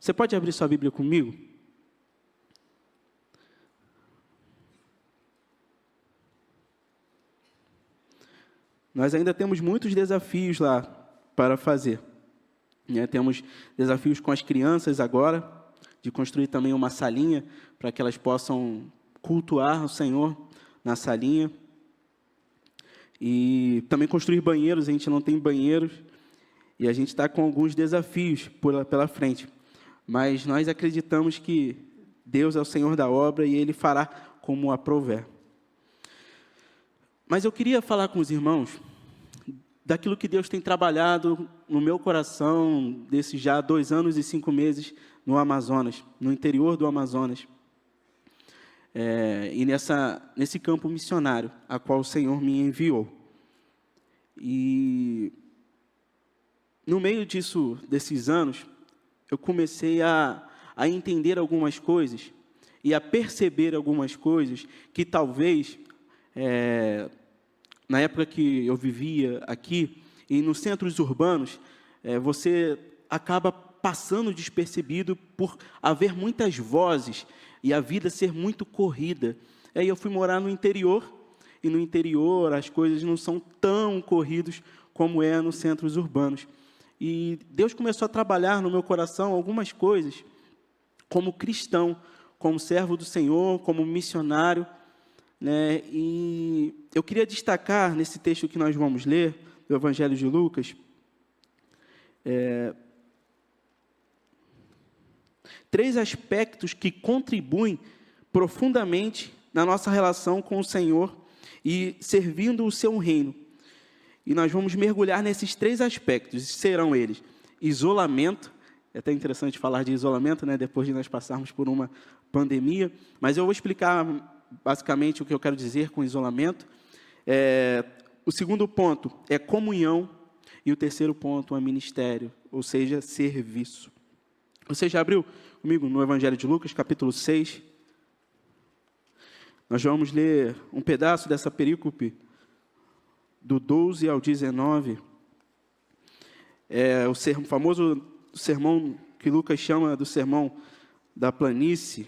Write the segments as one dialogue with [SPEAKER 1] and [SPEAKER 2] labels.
[SPEAKER 1] Você pode abrir sua Bíblia comigo? Nós ainda temos muitos desafios lá para fazer. Temos desafios com as crianças agora, de construir também uma salinha para que elas possam cultuar o Senhor na salinha. E também construir banheiros, a gente não tem banheiros, e a gente está com alguns desafios pela frente. Mas nós acreditamos que Deus é o Senhor da obra e Ele fará como aprouver. Mas eu queria falar com os irmãos daquilo que Deus tem trabalhado no meu coração desses já 2 anos e 5 meses no Amazonas, no interior do Amazonas. E nesse campo missionário, a qual o Senhor me enviou. E no meio desses anos, eu comecei a entender algumas coisas e a perceber algumas coisas que talvez, na época que eu vivia aqui, e nos centros urbanos, você acaba passando despercebido por haver muitas vozes e a vida ser muito corrida. Aí eu fui morar no interior, e no interior as coisas não são tão corridas como é nos centros urbanos. E Deus começou a trabalhar no meu coração algumas coisas, como cristão, como servo do Senhor, como missionário, né? E eu queria destacar nesse texto que nós vamos ler, do Evangelho de Lucas, 3 aspectos que contribuem profundamente na nossa relação com o Senhor e servindo o seu reino. E nós vamos mergulhar nesses 3 aspectos, serão eles: isolamento. É até interessante falar de isolamento, né, depois de nós passarmos por uma pandemia, mas eu vou explicar basicamente o que eu quero dizer com isolamento. O segundo ponto é comunhão, e o terceiro ponto é ministério, ou seja, serviço. Você já abriu comigo no Evangelho de Lucas, capítulo 6? Nós vamos ler um pedaço dessa perícope, do 12 ao 19. O famoso sermão que Lucas chama do sermão da planície,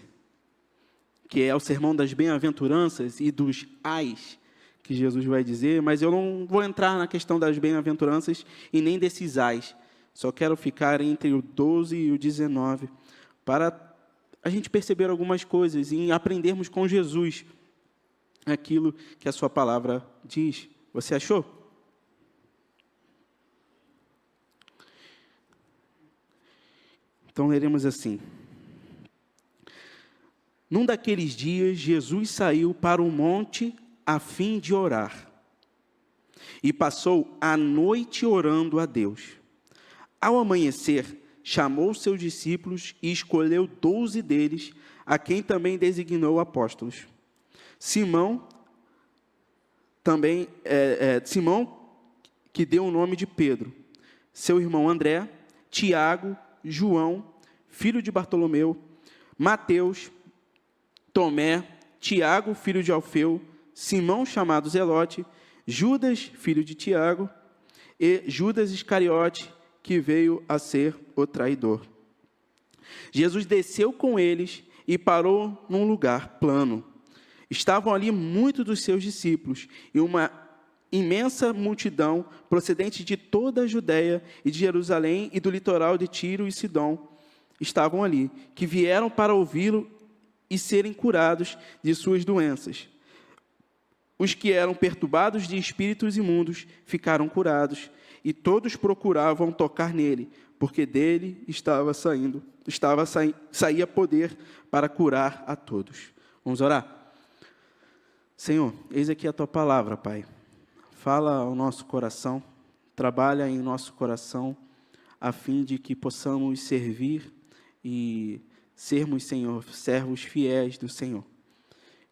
[SPEAKER 1] que é o sermão das bem-aventuranças e dos ais, que Jesus vai dizer, mas eu não vou entrar na questão das bem-aventuranças e nem desses ais. Só quero ficar entre o 12 e o 19, para a gente perceber algumas coisas e aprendermos com Jesus aquilo que a sua palavra diz. Você achou? Então leremos assim: num daqueles dias, Jesus saiu para o monte a fim de orar, e passou a noite orando a Deus. Ao amanhecer, chamou seus discípulos e escolheu 12 deles, a quem também designou apóstolos. Simão, que deu o nome de Pedro, seu irmão André, Tiago, João, filho de Bartolomeu, Mateus, Tomé, Tiago, filho de Alfeu, Simão, chamado Zelote, Judas, filho de Tiago, e Judas Iscariote, que veio a ser o traidor. Jesus desceu com eles e parou num lugar plano. Estavam ali muitos dos seus discípulos e uma imensa multidão procedente de toda a Judéia e de Jerusalém e do litoral de Tiro e Sidom estavam ali, que vieram para ouvi-lo e serem curados de suas doenças. Os que eram perturbados de espíritos imundos ficaram curados, e todos procuravam tocar nele, porque dele saía poder para curar a todos. Vamos orar? Senhor, eis aqui a tua palavra, Pai. Fala ao nosso coração, trabalha em nosso coração, a fim de que possamos servir e sermos, Senhor, servos fiéis do Senhor.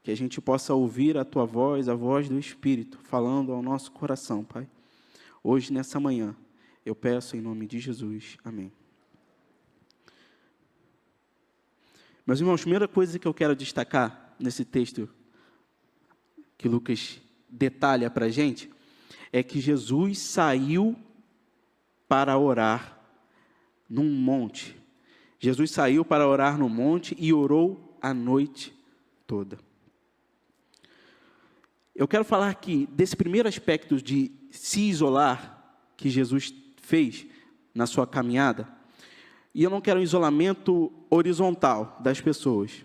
[SPEAKER 1] Que a gente possa ouvir a tua voz, a voz do Espírito, falando ao nosso coração, Pai. Hoje, nessa manhã, eu peço em nome de Jesus. Amém. Meus irmãos, a primeira coisa que eu quero destacar nesse texto que Lucas detalha para a gente, é que Jesus saiu para orar num monte. Jesus saiu para orar no monte e orou a noite toda. Eu quero falar aqui desse primeiro aspecto de se isolar que Jesus fez na sua caminhada. E eu não quero um isolamento horizontal das pessoas.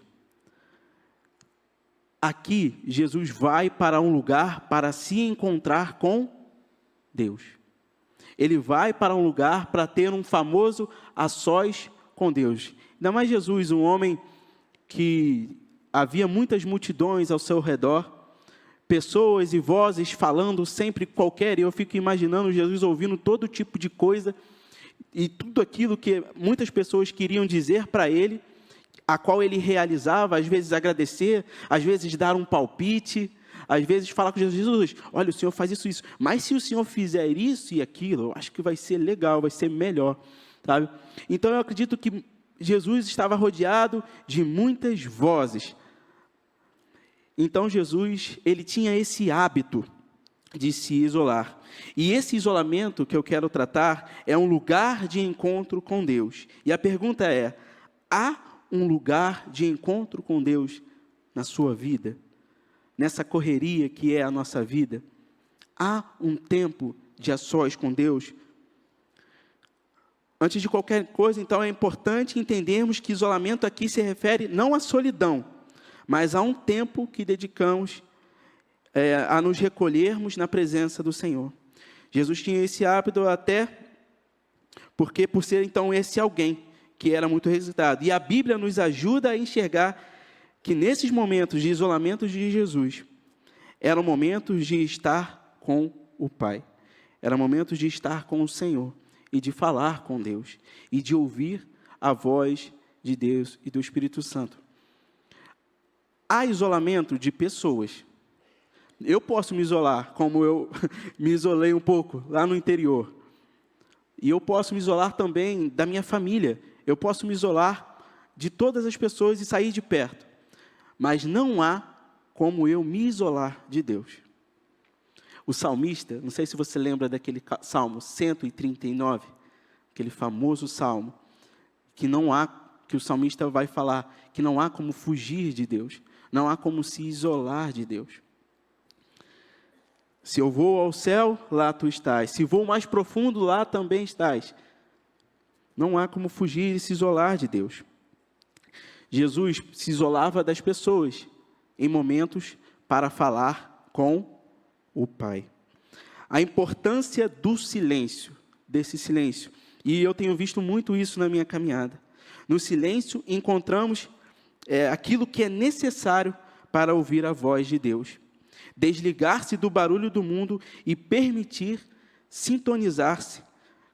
[SPEAKER 1] Aqui, Jesus vai para um lugar para se encontrar com Deus. Ele vai para um lugar para ter um famoso a sós com Deus. Ainda mais Jesus, um homem que havia muitas multidões ao seu redor, pessoas e vozes falando sempre qualquer, e eu fico imaginando Jesus ouvindo todo tipo de coisa, e tudo aquilo que muitas pessoas queriam dizer para ele, a qual ele realizava, às vezes agradecer, às vezes dar um palpite, às vezes falar com Jesus, olha, o Senhor faz isso, mas se o Senhor fizer isso e aquilo, eu acho que vai ser legal, vai ser melhor, sabe? Então eu acredito que Jesus estava rodeado de muitas vozes. Então Jesus, ele tinha esse hábito de se isolar. E esse isolamento que eu quero tratar é um lugar de encontro com Deus. E a pergunta é, há um lugar de encontro com Deus na sua vida? Nessa correria que é a nossa vida? Há um tempo de a sós com Deus? Antes de qualquer coisa, então, é importante entendermos que isolamento aqui se refere não à solidão, mas a um tempo que dedicamos a nos recolhermos na presença do Senhor. Jesus tinha esse hábito até porque por ser então esse alguém que era muito resistado. E a Bíblia nos ajuda a enxergar que nesses momentos de isolamento de Jesus, eram momentos de estar com o Pai, eram momentos de estar com o Senhor e de falar com Deus e de ouvir a voz de Deus e do Espírito Santo. Há isolamento de pessoas. Eu posso me isolar, como eu me isolei um pouco lá no interior. E eu posso me isolar também da minha família. Eu posso me isolar de todas as pessoas e sair de perto. Mas não há como eu me isolar de Deus. O salmista, não sei se você lembra daquele Salmo 139, aquele famoso salmo, que o salmista vai falar que não há como fugir de Deus. Não há como se isolar de Deus. Se eu vou ao céu, lá tu estás. Se vou mais profundo, lá também estás. Não há como fugir e se isolar de Deus. Jesus se isolava das pessoas em momentos para falar com o Pai. A importância do silêncio, desse silêncio. E eu tenho visto muito isso na minha caminhada. No silêncio encontramos aquilo que é necessário para ouvir a voz de Deus. Desligar-se do barulho do mundo e permitir sintonizar-se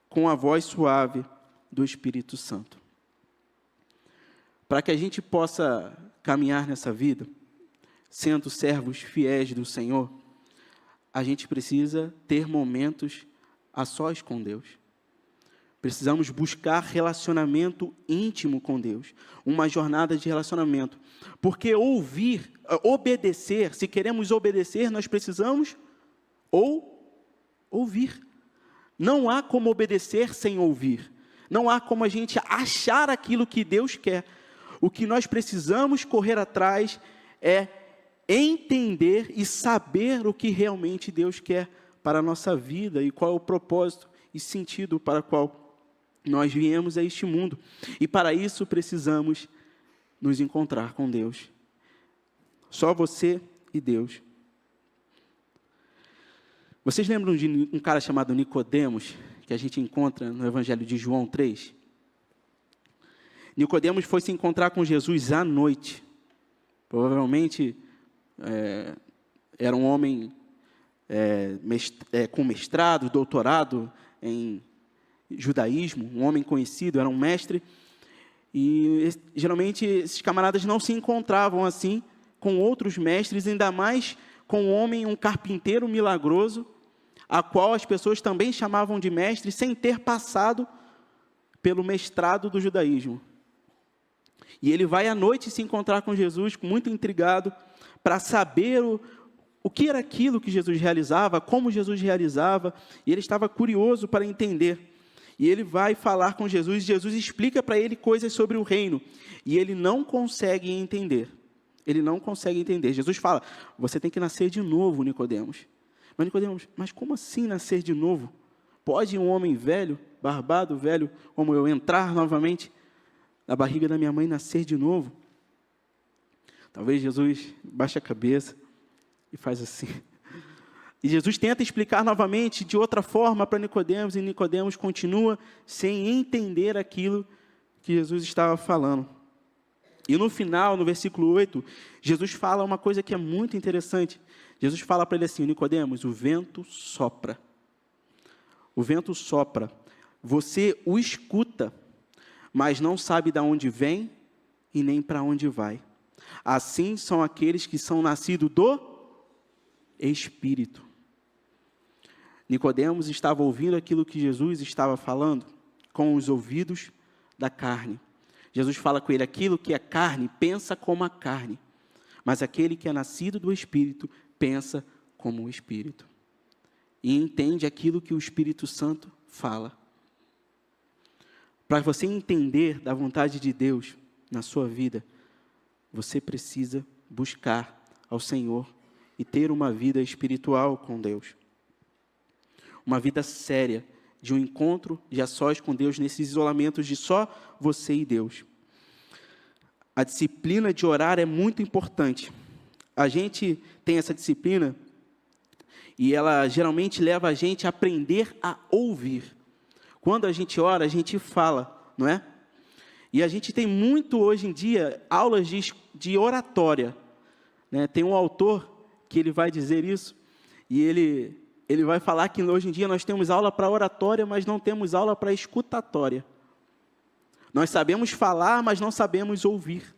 [SPEAKER 1] com a voz suave do Espírito Santo. Para que a gente possa caminhar nessa vida, sendo servos fiéis do Senhor, a gente precisa ter momentos a sós com Deus. Precisamos buscar relacionamento íntimo com Deus, uma jornada de relacionamento. Porque obedecer, se queremos obedecer, nós precisamos ouvir. Não há como obedecer sem ouvir. Não há como a gente achar aquilo que Deus quer. O que nós precisamos correr atrás é entender e saber o que realmente Deus quer para a nossa vida e qual é o propósito e sentido para o qual nós viemos a este mundo. E para isso precisamos nos encontrar com Deus. Só você e Deus. Vocês lembram de um cara chamado Nicodemos, que a gente encontra no Evangelho de João 3? Nicodemos foi se encontrar com Jesus à noite. Provavelmente era um homem com mestrado, doutorado em judaísmo, um homem conhecido, era um mestre, e geralmente esses camaradas não se encontravam assim com outros mestres, ainda mais com um homem, um carpinteiro milagroso, a qual as pessoas também chamavam de mestre, sem ter passado pelo mestrado do judaísmo. E ele vai à noite se encontrar com Jesus, muito intrigado, para saber o que era aquilo que Jesus realizava, como Jesus realizava, e ele estava curioso para entender. E ele vai falar com Jesus, e Jesus explica para ele coisas sobre o reino, e ele não consegue entender. Ele não consegue entender. Jesus fala, você tem que nascer de novo, Nicodemos. Mas Nicodemos, mas como assim nascer de novo? Pode um homem velho, barbado, velho, como eu, entrar novamente na barriga da minha mãe e nascer de novo? Talvez Jesus baixe a cabeça e faz assim. E Jesus tenta explicar novamente de outra forma para Nicodemos, e Nicodemos continua sem entender aquilo que Jesus estava falando. E no final, no versículo 8, Jesus fala uma coisa que é muito interessante. Jesus fala para ele assim, Nicodemos, o vento sopra. O vento sopra. Você o escuta, mas não sabe de onde vem e nem para onde vai. Assim são aqueles que são nascidos do Espírito. Nicodemos estava ouvindo aquilo que Jesus estava falando com os ouvidos da carne. Jesus fala com ele, aquilo que é carne, pensa como a carne. Mas aquele que é nascido do Espírito, pensa como o Espírito. E entende aquilo que o Espírito Santo fala. Para você entender da vontade de Deus na sua vida, você precisa buscar ao Senhor e ter uma vida espiritual com Deus. Uma vida séria, de um encontro de a sós com Deus, nesses isolamentos de só você e Deus. A disciplina de orar é muito importante. A gente tem essa disciplina e ela geralmente leva a gente a aprender a ouvir. Quando a gente ora, a gente fala, não é? E a gente tem muito hoje em dia aulas de oratória, né? Tem um autor que ele vai dizer isso, e ele vai falar que hoje em dia nós temos aula para oratória, mas não temos aula para escutatória. Nós sabemos falar, mas não sabemos ouvir.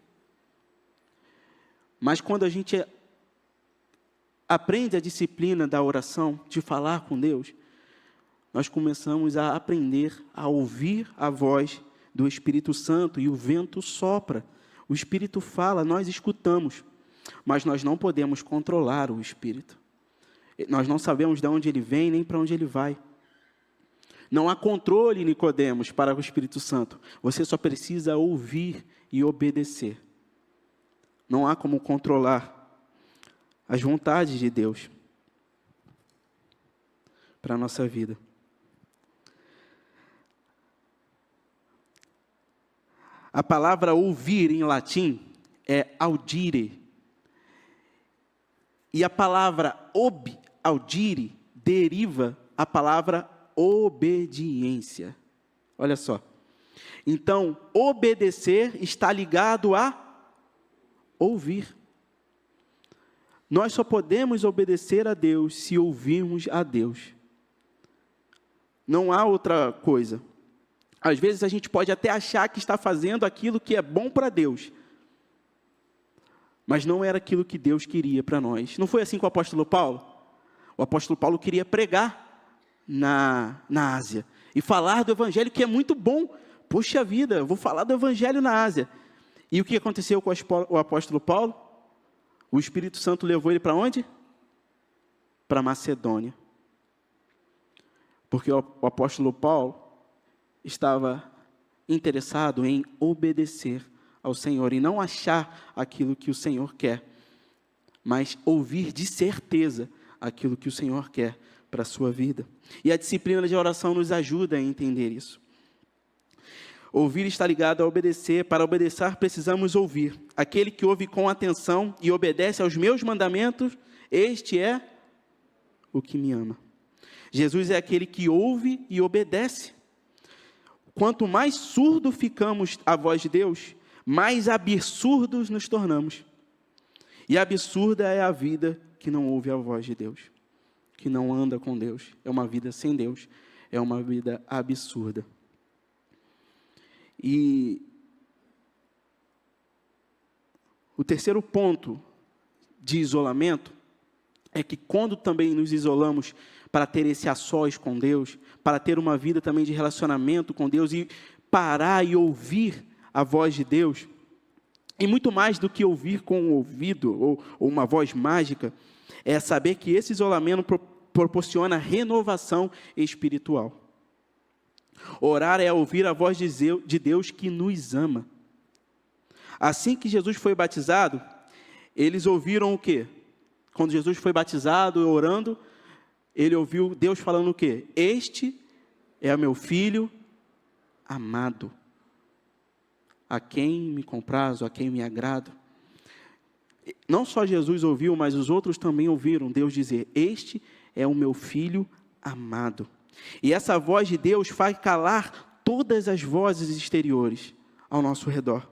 [SPEAKER 1] Mas quando a gente aprende a disciplina da oração, de falar com Deus, nós começamos a aprender a ouvir a voz do Espírito Santo, e o vento sopra. O Espírito fala, nós escutamos, mas nós não podemos controlar o Espírito. Nós não sabemos de onde ele vem, nem para onde ele vai. Não há controle, Nicodemos, para o Espírito Santo. Você só precisa ouvir e obedecer. Não há como controlar as vontades de Deus para a nossa vida. A palavra ouvir em latim é audire. E a palavra audire deriva a palavra obediência. Olha só. Então, obedecer está ligado a ouvir. Nós só podemos obedecer a Deus se ouvirmos a Deus. Não há outra coisa. Às vezes a gente pode até achar que está fazendo aquilo que é bom para Deus, mas não era aquilo que Deus queria para nós. Não foi assim com o apóstolo Paulo? O apóstolo Paulo queria pregar na Ásia e falar do evangelho, que é muito bom. Puxa vida, eu vou falar do evangelho na Ásia. E o que aconteceu com o apóstolo Paulo? O Espírito Santo levou ele para onde? Para Macedônia. Porque o apóstolo Paulo estava interessado em obedecer ao Senhor e não achar aquilo que o Senhor quer, mas ouvir de certeza aquilo que o Senhor quer para a sua vida. E a disciplina de oração nos ajuda a entender isso. Ouvir está ligado a obedecer. Para obedecer, precisamos ouvir. Aquele que ouve com atenção e obedece aos meus mandamentos, este é o que me ama. Jesus é aquele que ouve e obedece. Quanto mais surdo ficamos à voz de Deus, mais absurdos nos tornamos. E absurda é a vida que não ouve a voz de Deus, que não anda com Deus. É uma vida sem Deus, é uma vida absurda. E o terceiro ponto de isolamento é que quando também nos isolamos para ter esse a sós com Deus, para ter uma vida também de relacionamento com Deus e parar e ouvir a voz de Deus, e muito mais do que ouvir com o ouvido ou uma voz mágica, é saber que esse isolamento proporciona renovação espiritual. Orar é ouvir a voz de Deus que nos ama. Assim que Jesus foi batizado, eles ouviram o quê? Quando Jesus foi batizado, orando, ele ouviu Deus falando o quê? Este é o meu filho amado, a quem me comprazo, a quem me agrado. Não só Jesus ouviu, mas os outros também ouviram Deus dizer, este é o meu filho amado. E essa voz de Deus faz calar todas as vozes exteriores ao nosso redor.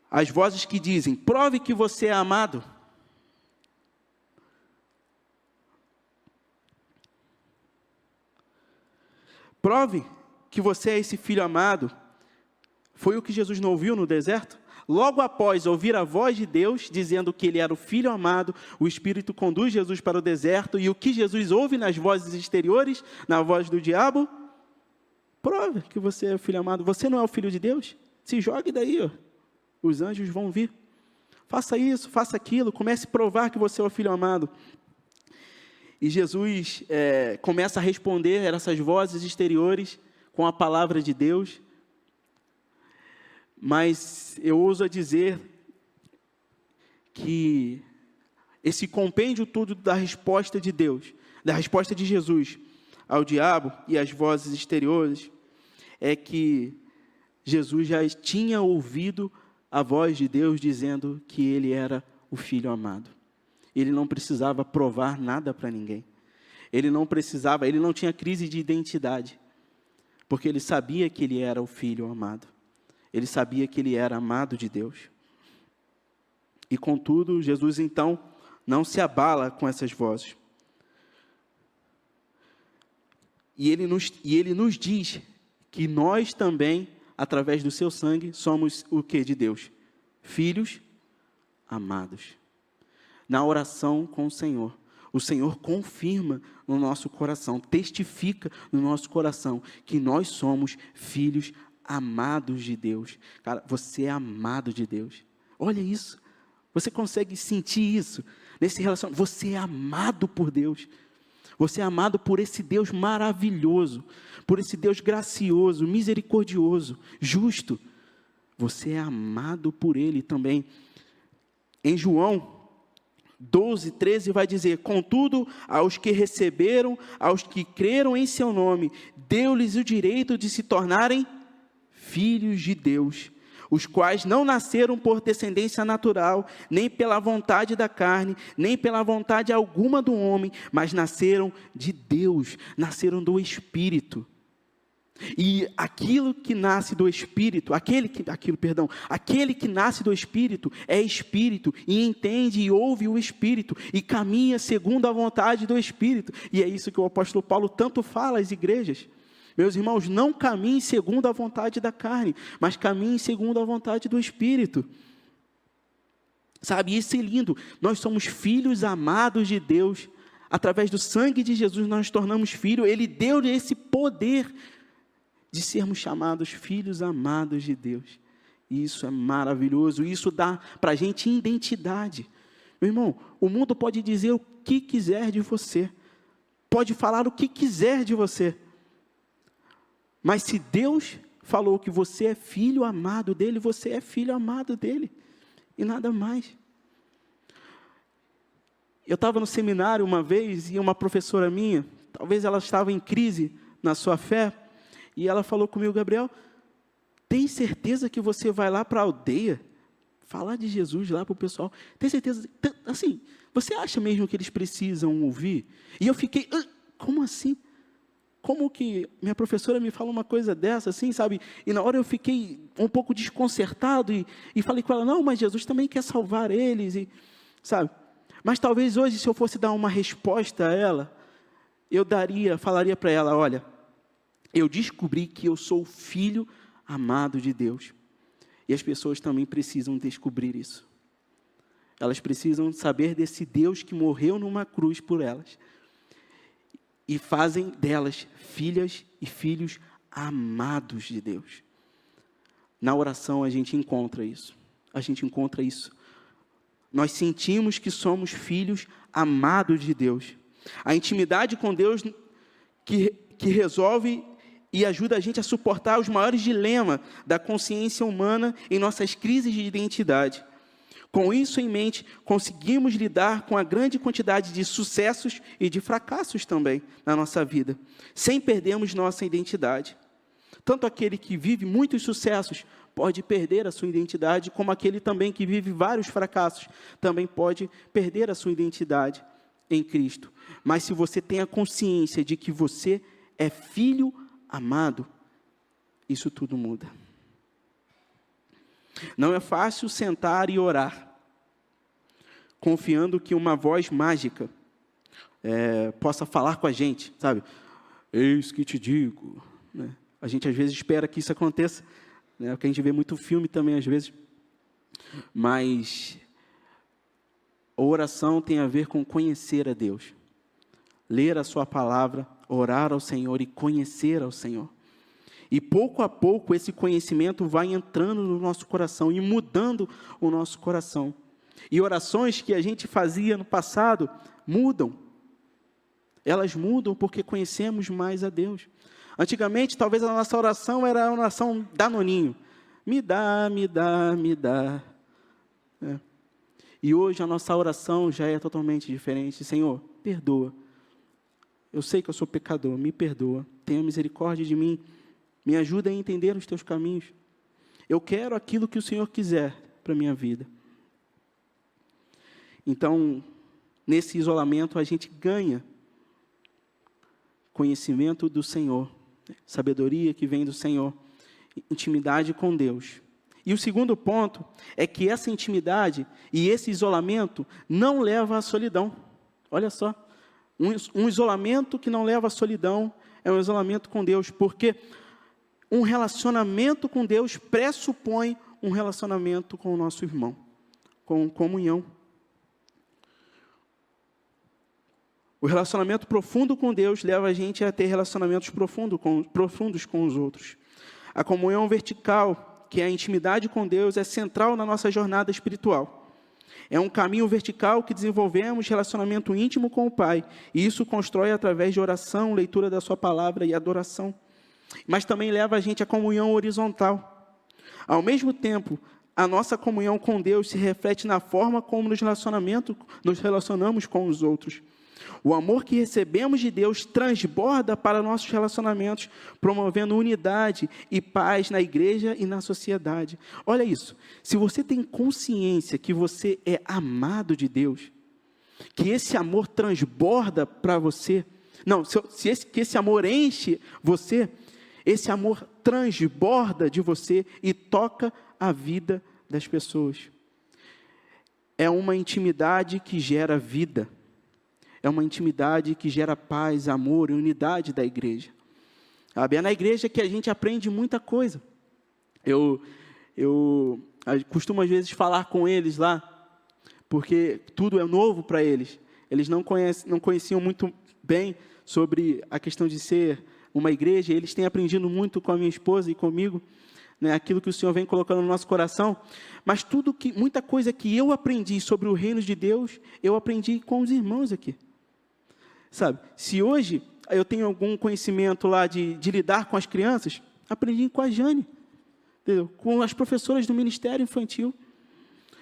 [SPEAKER 1] As vozes que dizem, prove que você é amado. Prove que você é esse filho amado. Foi o que Jesus não ouviu no deserto? Logo após ouvir a voz de Deus, dizendo que ele era o filho amado, o Espírito conduz Jesus para o deserto, e o que Jesus ouve nas vozes exteriores, na voz do diabo? Prove que você é o filho amado. Você não é o filho de Deus? Se jogue daí, ó. Os anjos vão vir. Faça isso, faça aquilo, comece a provar que você é o filho amado. E Jesus começa a responder essas vozes exteriores com a palavra de Deus. Mas eu ouso dizer que esse compêndio todo da resposta de Deus, da resposta de Jesus ao diabo e às vozes exteriores, é que Jesus já tinha ouvido a voz de Deus dizendo que ele era o filho amado. Ele não precisava provar nada para ninguém. Ele não tinha crise de identidade, porque ele sabia que ele era o filho amado. Ele sabia que ele era amado de Deus. E contudo, Jesus então não se abala com essas vozes. E ele nos diz que nós também, através do seu sangue, somos o que de Deus? Filhos amados. Na oração com o Senhor confirma no nosso coração, testifica no nosso coração que nós somos filhos amados de Deus. Cara, você é amado de Deus. Olha isso. Você consegue sentir isso nesse relacionamento? Você é amado por Deus. Você é amado por esse Deus maravilhoso, por esse Deus gracioso, misericordioso, justo. Você é amado por Ele também. Em João 12:13 vai dizer, contudo, aos que receberam, aos que creram em seu nome, deu-lhes o direito de se tornarem filhos de Deus, os quais não nasceram por descendência natural, nem pela vontade da carne, nem pela vontade alguma do homem, mas nasceram de Deus, nasceram do Espírito. E aquilo que nasce do Espírito, aquele que nasce do Espírito é Espírito, e entende e ouve o Espírito, e caminha segundo a vontade do Espírito. E é isso que o apóstolo Paulo tanto fala às igrejas. Meus irmãos, não caminhem segundo a vontade da carne, mas caminhem segundo a vontade do Espírito. Sabe, isso é lindo. Nós somos filhos amados de Deus. Através do sangue de Jesus nós nos tornamos filhos. Ele deu esse poder de sermos chamados filhos amados de Deus. E isso é maravilhoso. Isso dá para a gente identidade. Meu irmão, o mundo pode dizer o que quiser de você. Pode falar o que quiser de você. Mas se Deus falou que você é filho amado dele, você é filho amado dele. E nada mais. Eu estava no seminário uma vez e uma professora minha, talvez ela estava em crise na sua fé, e ela falou comigo, Gabriel, tem certeza que você vai lá para a aldeia, falar de Jesus lá para o pessoal? Tem certeza? Assim, você acha mesmo que eles precisam ouvir? E eu fiquei, como assim? Como que minha professora me fala uma coisa dessa, assim, sabe? E na hora eu fiquei um pouco desconcertado e falei com ela, não, mas Jesus também quer salvar eles, sabe? Mas talvez hoje, se eu fosse dar uma resposta a ela, falaria para ela, olha, eu descobri que eu sou o filho amado de Deus. E as pessoas também precisam descobrir isso. Elas precisam saber desse Deus que morreu numa cruz por elas. E fazem delas filhas e filhos amados de Deus. Na oração a gente encontra isso. Nós sentimos que somos filhos amados de Deus. A intimidade com Deus que que resolve e ajuda a gente a suportar os maiores dilemas da consciência humana em nossas crises de identidade. Com isso em mente, conseguimos lidar com a grande quantidade de sucessos e de fracassos também na nossa vida, sem perdermos nossa identidade. Tanto aquele que vive muitos sucessos pode perder a sua identidade, como aquele também que vive vários fracassos também pode perder a sua identidade em Cristo. Mas se você tem a consciência de que você é filho amado, isso tudo muda. Não é fácil sentar e orar, confiando que uma voz mágica possa falar com a gente, sabe? Eis que te digo, né? A gente às vezes espera que isso aconteça, né? Porque a gente vê muito filme também às vezes. Mas a oração tem a ver com conhecer a Deus. Ler a sua palavra, orar ao Senhor e conhecer ao Senhor. E pouco a pouco esse conhecimento vai entrando no nosso coração e mudando o nosso coração. E orações que a gente fazia no passado mudam. Elas mudam porque conhecemos mais a Deus. Antigamente, talvez a nossa oração era a oração danoninho. Me dá, me dá, me dá. E hoje a nossa oração já é totalmente diferente. Senhor, perdoa. Eu sei que eu sou pecador, me perdoa. Tenha misericórdia de mim. Me ajuda a entender os teus caminhos. Eu quero aquilo que o Senhor quiser para a minha vida. Então, nesse isolamento, a gente ganha conhecimento do Senhor, sabedoria que vem do Senhor, intimidade com Deus. E o segundo ponto é que essa intimidade e esse isolamento não leva à solidão. Olha só, um isolamento que não leva à solidão é um isolamento com Deus, porque um relacionamento com Deus pressupõe um relacionamento com o nosso irmão, com comunhão. O relacionamento profundo com Deus leva a gente a ter relacionamentos profundos com os outros. A comunhão vertical, que é a intimidade com Deus, é central na nossa jornada espiritual. É um caminho vertical que desenvolvemos relacionamento íntimo com o Pai. E isso constrói através de oração, leitura da sua palavra e adoração. Mas também leva a gente à comunhão horizontal. Ao mesmo tempo, a nossa comunhão com Deus se reflete na forma como nos relacionamos com os outros. O amor que recebemos de Deus transborda para nossos relacionamentos, promovendo unidade e paz na igreja e na sociedade. Olha isso, se você tem consciência que você é amado de Deus, que esse amor transborda para você, que esse amor enche você, esse amor transborda de você e toca a vida das pessoas. É uma intimidade que gera vida. É uma intimidade que gera paz, amor e unidade da igreja. É na igreja que a gente aprende muita coisa. Eu costumo às vezes falar com eles lá, porque tudo é novo para eles. Eles não conheciam muito bem sobre a questão de ser uma igreja. Eles têm aprendido muito com a minha esposa e comigo, né, aquilo que o Senhor vem colocando no nosso coração. Mas muita coisa que eu aprendi sobre o reino de Deus, eu aprendi com os irmãos aqui. Sabe, se hoje eu tenho algum conhecimento lá de lidar com as crianças, aprendi com a Jane, entendeu? Com as professoras do Ministério Infantil.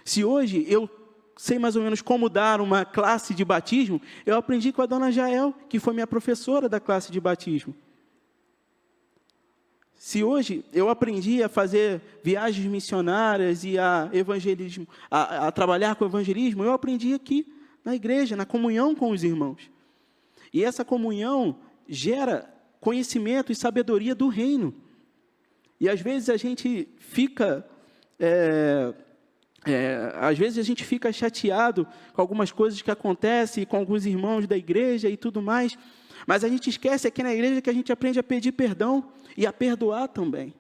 [SPEAKER 1] Se hoje eu sei mais ou menos como dar uma classe de batismo, eu aprendi com a dona Jael, que foi minha professora da classe de batismo. Se hoje eu aprendi a fazer viagens missionárias e a trabalhar com evangelismo, eu aprendi aqui na igreja, na comunhão com os irmãos. E essa comunhão gera conhecimento e sabedoria do reino. E às vezes a gente fica chateado com algumas coisas que acontecem com alguns irmãos da igreja e tudo mais, mas a gente esquece aqui na igreja que a gente aprende a pedir perdão e a perdoar também,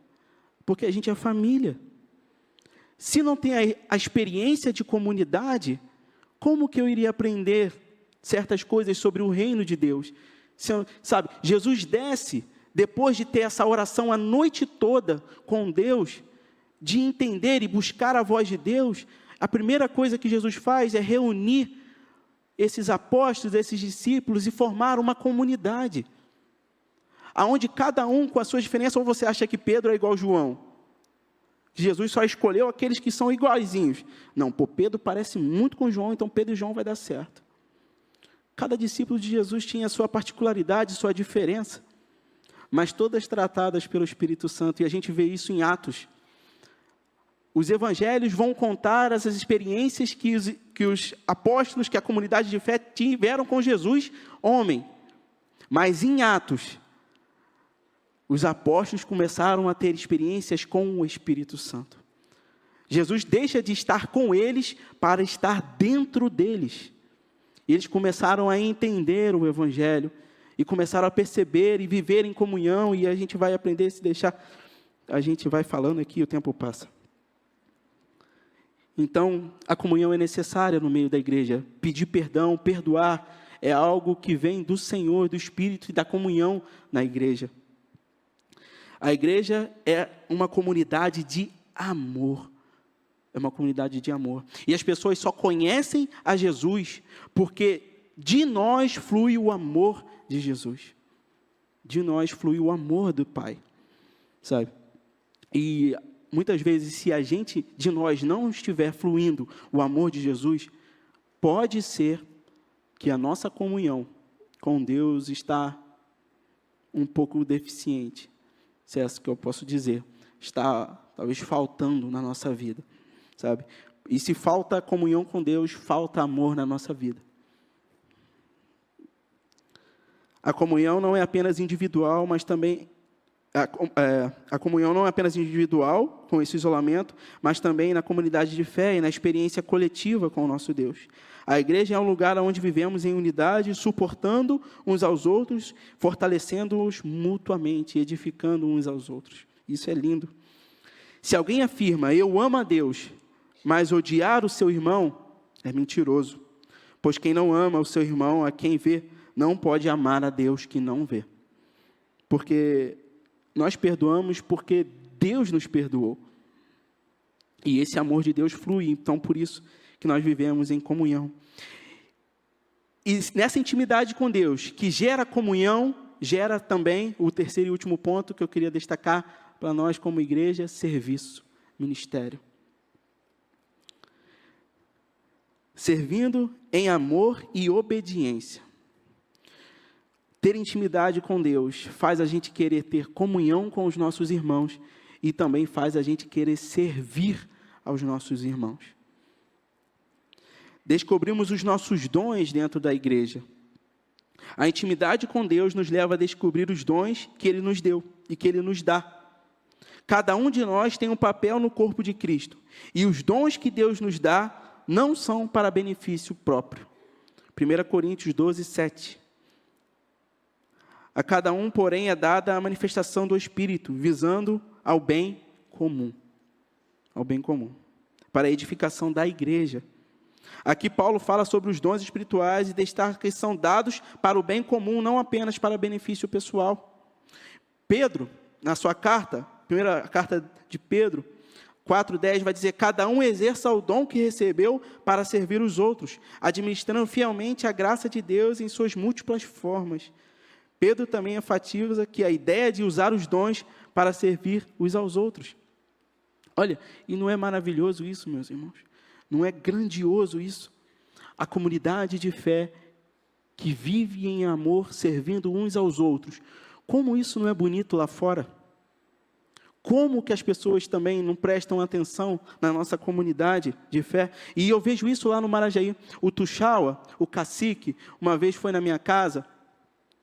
[SPEAKER 1] porque a gente é família. Se não tem a experiência de comunidade, como que eu iria aprender certas coisas sobre o reino de Deus? Sabe, Jesus desce, depois de ter essa oração a noite toda com Deus, de entender e buscar a voz de Deus, a primeira coisa que Jesus faz é reunir esses apóstolos, esses discípulos e formar uma comunidade. aonde cada um com a sua diferença, ou você acha que Pedro é igual a João? Que Jesus só escolheu aqueles que são iguaizinhos. Não, Pedro parece muito com João, então Pedro e João vai dar certo. Cada discípulo de Jesus tinha a sua particularidade, sua diferença, mas todas tratadas pelo Espírito Santo, e a gente vê isso em Atos. Os evangelhos vão contar as experiências que os apóstolos, que a comunidade de fé tiveram com Jesus, homem. Mas em Atos, os apóstolos começaram a ter experiências com o Espírito Santo. Jesus deixa de estar com eles para estar dentro deles. E eles começaram a entender o evangelho, e começaram a perceber e viver em comunhão, e a gente vai aprender, se deixar, a gente vai falando aqui, o tempo passa. Então, a comunhão é necessária no meio da igreja. Pedir perdão, perdoar, é algo que vem do Senhor, do Espírito e da comunhão na igreja. A igreja é uma comunidade de amor. É uma comunidade de amor. E as pessoas só conhecem a Jesus porque de nós flui o amor de Jesus. De nós flui o amor do Pai. Sabe? E muitas vezes, se de nós não estiver fluindo o amor de Jesus, pode ser que a nossa comunhão com Deus está um pouco deficiente. Se é isso que eu posso dizer. Está talvez faltando na nossa vida. Sabe? E se falta comunhão com Deus, falta amor na nossa vida. A comunhão não é apenas individual, mas também a comunhão não é apenas individual, com esse isolamento, mas também na comunidade de fé e na experiência coletiva com o nosso Deus. A igreja é um lugar onde vivemos em unidade, suportando uns aos outros, fortalecendo-os mutuamente, edificando uns aos outros. Isso é lindo. Se alguém afirma, eu amo a Deus, mas odiar o seu irmão, é mentiroso. Pois quem não ama o seu irmão, a quem vê, não pode amar a Deus que não vê. Porque nós perdoamos porque Deus nos perdoou. E esse amor de Deus flui, então por isso que nós vivemos em comunhão. E nessa intimidade com Deus, que gera comunhão, gera também o terceiro e último ponto que eu queria destacar para nós como igreja, serviço, ministério. Servindo em amor e obediência. Ter intimidade com Deus faz a gente querer ter comunhão com os nossos irmãos e também faz a gente querer servir aos nossos irmãos. Descobrimos os nossos dons dentro da igreja. A intimidade com Deus nos leva a descobrir os dons que Ele nos deu e que Ele nos dá. Cada um de nós tem um papel no corpo de Cristo. E os dons que Deus nos dá não são para benefício próprio. 1 Coríntios 12, 7. A cada um, porém, é dada a manifestação do Espírito, visando ao bem comum. Ao bem comum. Para a edificação da igreja. Aqui Paulo fala sobre os dons espirituais e destaca que são dados para o bem comum, não apenas para benefício pessoal. Pedro, na sua carta, primeira carta de Pedro, 4:10, vai dizer, cada um exerça o dom que recebeu para servir os outros, administrando fielmente a graça de Deus em suas múltiplas formas. Pedro também enfatiza que a ideia de usar os dons para servir uns aos outros. Olha, e não é maravilhoso isso, meus irmãos? Não é grandioso isso? A comunidade de fé que vive em amor, servindo uns aos outros. Como isso não é bonito lá fora? Como que as pessoas também não prestam atenção na nossa comunidade de fé? E eu vejo isso lá no Marajaí. O Tuxaua, o cacique, uma vez foi na minha casa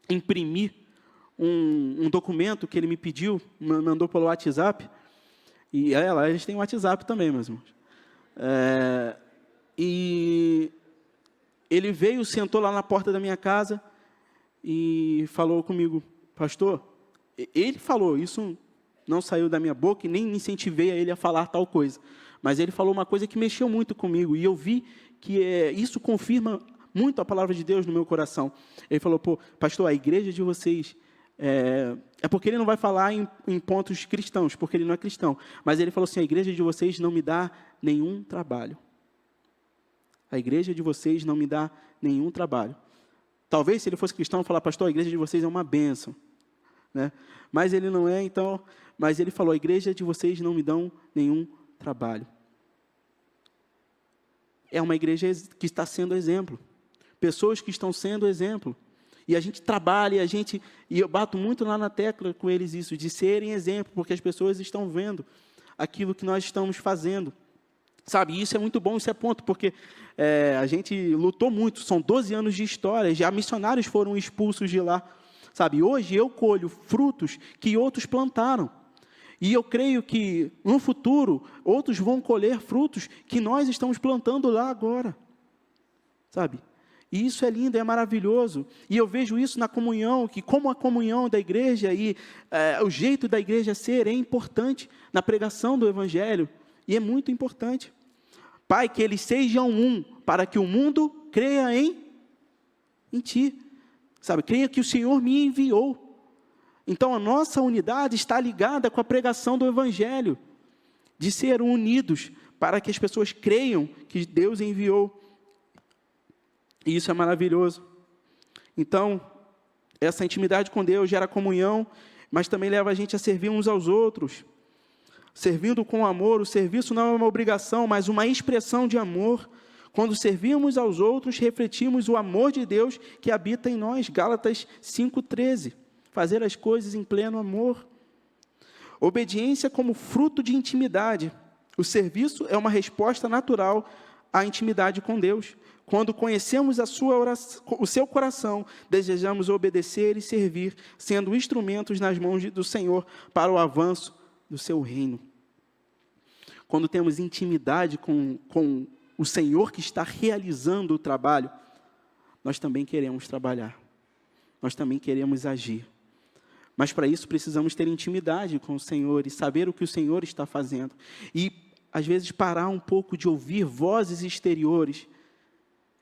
[SPEAKER 1] imprimir um documento que ele me pediu, mandou pelo WhatsApp. E lá eles têm o WhatsApp também, meus irmãos. E ele veio, sentou lá na porta da minha casa e falou comigo, pastor, ele falou, isso não saiu da minha boca e nem incentivei a ele a falar tal coisa, mas ele falou uma coisa que mexeu muito comigo e eu vi que isso confirma muito a palavra de Deus no meu coração. Ele falou, pastor, a igreja de vocês, é porque ele não vai falar em pontos cristãos, porque ele não é cristão, mas ele falou assim, a igreja de vocês não me dá nenhum trabalho. A igreja de vocês não me dá nenhum trabalho. Talvez, se ele fosse cristão, falar, pastor, a igreja de vocês é uma bênção. né? Mas ele não é, então, mas ele falou, a igreja de vocês não me dão nenhum trabalho. É uma igreja que está sendo exemplo. Pessoas que estão sendo exemplo. E a gente trabalha, e eu bato muito lá na tecla com eles isso, de serem exemplo, porque as pessoas estão vendo aquilo que nós estamos fazendo. Sabe, isso é muito bom, isso é ponto, porque a gente lutou muito, são 12 anos de história, já missionários foram expulsos de lá. Sabe, hoje eu colho frutos que outros plantaram. E eu creio que, no futuro, outros vão colher frutos que nós estamos plantando lá agora. Sabe? E isso é lindo, é maravilhoso. E eu vejo isso na comunhão, que como a comunhão da igreja e o jeito da igreja ser é importante na pregação do Evangelho. E é muito importante. Pai, que eles sejam um, para que o mundo creia em Ti. Sabe, creia que o Senhor me enviou. Então, a nossa unidade está ligada com a pregação do Evangelho, de ser unidos, para que as pessoas creiam que Deus enviou. E isso é maravilhoso. Então, essa intimidade com Deus gera comunhão, mas também leva a gente a servir uns aos outros. Servindo com amor, o serviço não é uma obrigação, mas uma expressão de amor. Quando servimos aos outros, refletimos o amor de Deus que habita em nós. Gálatas 5,13. Fazer as coisas em pleno amor. Obediência como fruto de intimidade. O serviço é uma resposta natural à intimidade com Deus. Quando conhecemos o seu coração, desejamos obedecer e servir, sendo instrumentos nas mãos do Senhor para o avanço do seu reino. Quando temos intimidade com o Senhor que está realizando o trabalho, nós também queremos trabalhar. Nós também queremos agir. Mas para isso precisamos ter intimidade com o Senhor e saber o que o Senhor está fazendo. E, às vezes, parar um pouco de ouvir vozes exteriores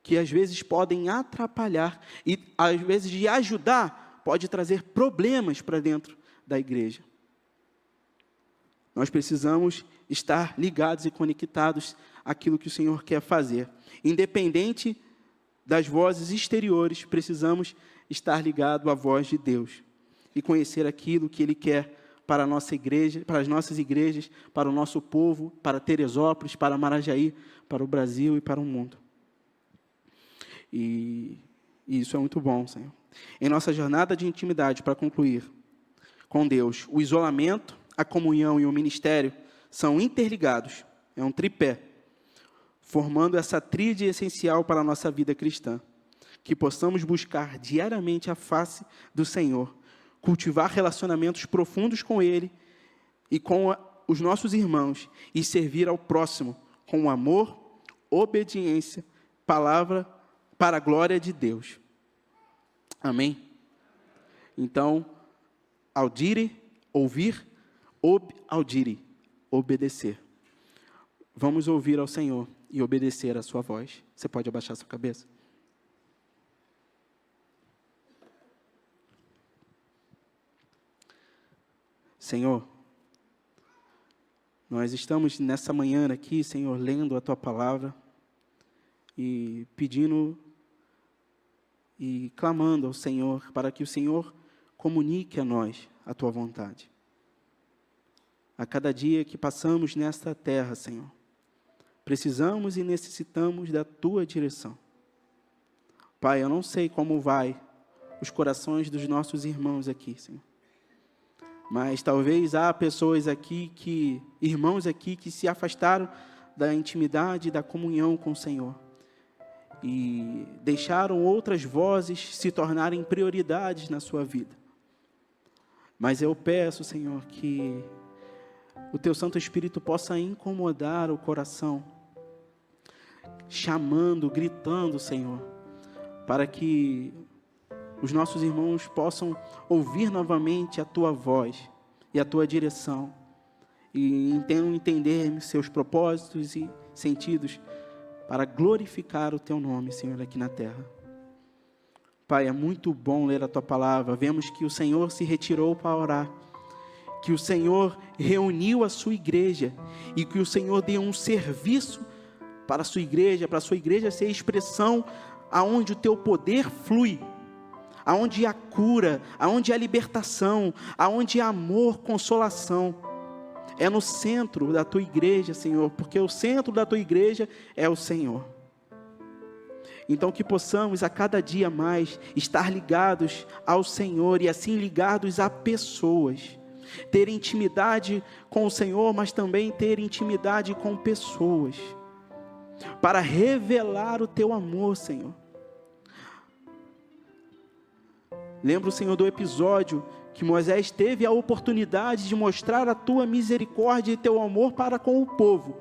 [SPEAKER 1] que, às vezes, podem atrapalhar e, às vezes, de ajudar, pode trazer problemas para dentro da igreja. Nós precisamos estar ligados e conectados àquilo que o Senhor quer fazer. Independente das vozes exteriores, precisamos estar ligados à voz de Deus e conhecer aquilo que Ele quer para a nossa igreja, para as nossas igrejas, para o nosso povo, para Teresópolis, para Marajaí, para o Brasil e para o mundo. E isso é muito bom, Senhor. Em nossa jornada de intimidade, para concluir, com Deus, o isolamento, a comunhão e o ministério são interligados, é um tripé, formando essa tríade essencial para a nossa vida cristã. Que possamos buscar diariamente a face do Senhor, cultivar relacionamentos profundos com Ele e com os nossos irmãos e servir ao próximo com amor, obediência, palavra para a glória de Deus. Amém? Então, audire, ouvir, audire, obedecer. Vamos ouvir ao Senhor e obedecer à sua voz. Você pode abaixar sua cabeça? Senhor, nós estamos nessa manhã aqui, Senhor, lendo a Tua palavra e pedindo e clamando ao Senhor para que o Senhor comunique a nós a Tua vontade. A cada dia que passamos nesta terra, Senhor, precisamos e necessitamos da Tua direção. Pai, eu não sei como vai os corações dos nossos irmãos aqui, Senhor. Mas talvez há pessoas aqui, irmãos aqui, que se afastaram da intimidade e da comunhão com o Senhor. E deixaram outras vozes se tornarem prioridades na sua vida. Mas eu peço, Senhor, que o Teu Santo Espírito possa incomodar o coração, chamando, gritando, Senhor, para que os nossos irmãos possam ouvir novamente a Tua voz e a Tua direção e entender seus propósitos e sentidos para glorificar o Teu nome, Senhor, aqui na terra. Pai, é muito bom ler a Tua palavra. Vemos que o Senhor se retirou para orar, que o Senhor reuniu a sua igreja e que o Senhor deu um serviço para a sua igreja ser expressão aonde o Teu poder flui, aonde há cura, aonde há libertação, aonde há amor, consolação. É no centro da tua igreja, Senhor, porque o centro da tua igreja é o Senhor. Então que possamos a cada dia mais estar ligados ao Senhor e assim ligados a pessoas. Ter intimidade com o Senhor, mas também ter intimidade com pessoas. Para revelar o teu amor, Senhor. Lembra, Senhor, do episódio que Moisés teve a oportunidade de mostrar a tua misericórdia e teu amor para com o povo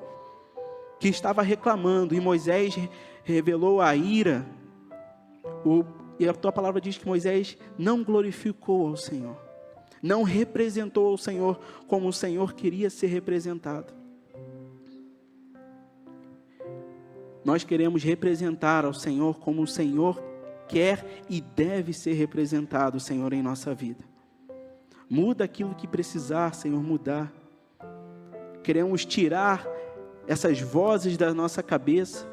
[SPEAKER 1] que estava reclamando, e Moisés revelou a ira, e a tua palavra diz que Moisés não glorificou ao Senhor, não representou ao Senhor como o Senhor queria ser representado. Nós queremos representar ao Senhor como o Senhor quer e deve ser representado, Senhor, em nossa vida. Muda aquilo que precisar, Senhor, mudar. Queremos tirar essas vozes da nossa cabeça,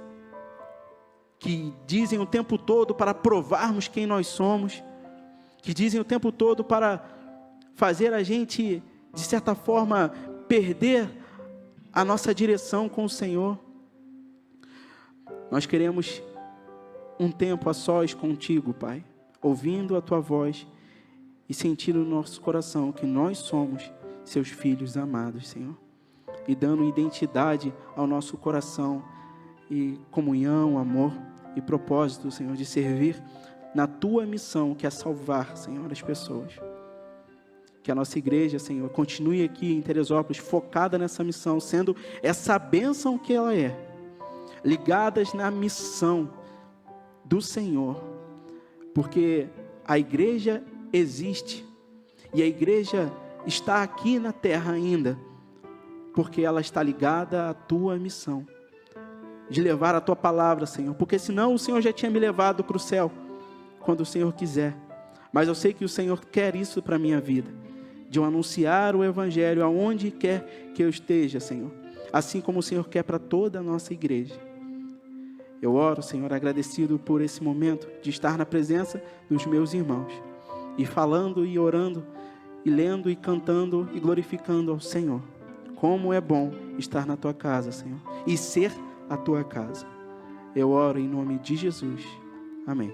[SPEAKER 1] que dizem o tempo todo para provarmos quem nós somos, que dizem o tempo todo para fazer a gente, de certa forma, perder a nossa direção com o Senhor. Nós queremos um tempo a sós contigo, Pai, ouvindo a tua voz e sentindo no nosso coração que nós somos seus filhos amados, Senhor, e dando identidade ao nosso coração e comunhão, amor e propósito, Senhor, de servir na tua missão, que é salvar, Senhor, as pessoas. Que a nossa igreja, Senhor, continue aqui em Teresópolis focada nessa missão, sendo essa bênção que ela é, ligadas na missão do Senhor, porque a igreja existe, e a igreja está aqui na terra ainda, porque ela está ligada à tua missão, de levar a tua palavra, Senhor, porque senão o Senhor já tinha me levado para o céu, quando o Senhor quiser, mas eu sei que o Senhor quer isso para a minha vida, de eu anunciar o Evangelho aonde quer que eu esteja, Senhor, assim como o Senhor quer para toda a nossa igreja. Eu oro, Senhor, agradecido por esse momento de estar na presença dos meus irmãos, e falando e orando, e lendo e cantando e glorificando ao Senhor. Como é bom estar na tua casa, Senhor, e ser a tua casa. Eu oro em nome de Jesus. Amém.